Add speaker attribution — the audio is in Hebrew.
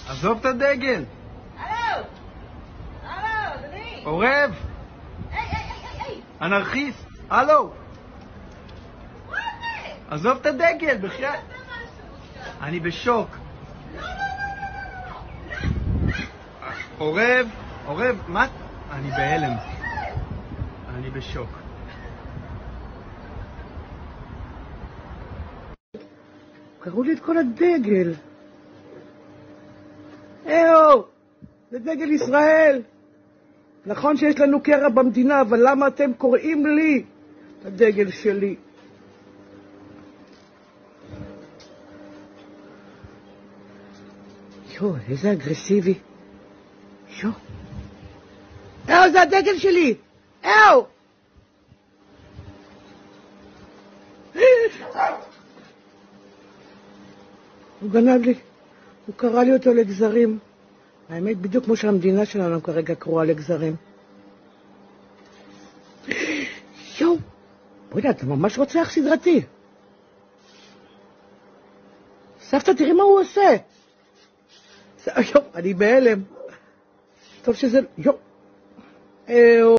Speaker 1: עזוב את הדגל.
Speaker 2: הלו! הלו, אדוני!
Speaker 1: עורב!
Speaker 2: היי!
Speaker 1: אנרכיסט! הלו!
Speaker 2: מה זה?
Speaker 1: עזוב את הדגל, בחייאת. אני בשוק. עורב! עורב, מה? אני בהלם. אני בשוק.
Speaker 3: קראו לי את כל הדגל. איו, זה דגל ישראל. נכון שיש לנו קרע במדינה, אבל למה אתם קוראים לי את הדגל שלי? איזה אגרסיבי. זה הדגל שלי. הוא גנב לי, הוא קרא לי אותו לגזרים. האמת, בדיוק כמו שהמדינה שלנו כרגע קרואה לגזרים. בואי, אתה ממש רוצח סדרתי. סבתא, תראי מה הוא עושה. אני בהלם. טוב שזה...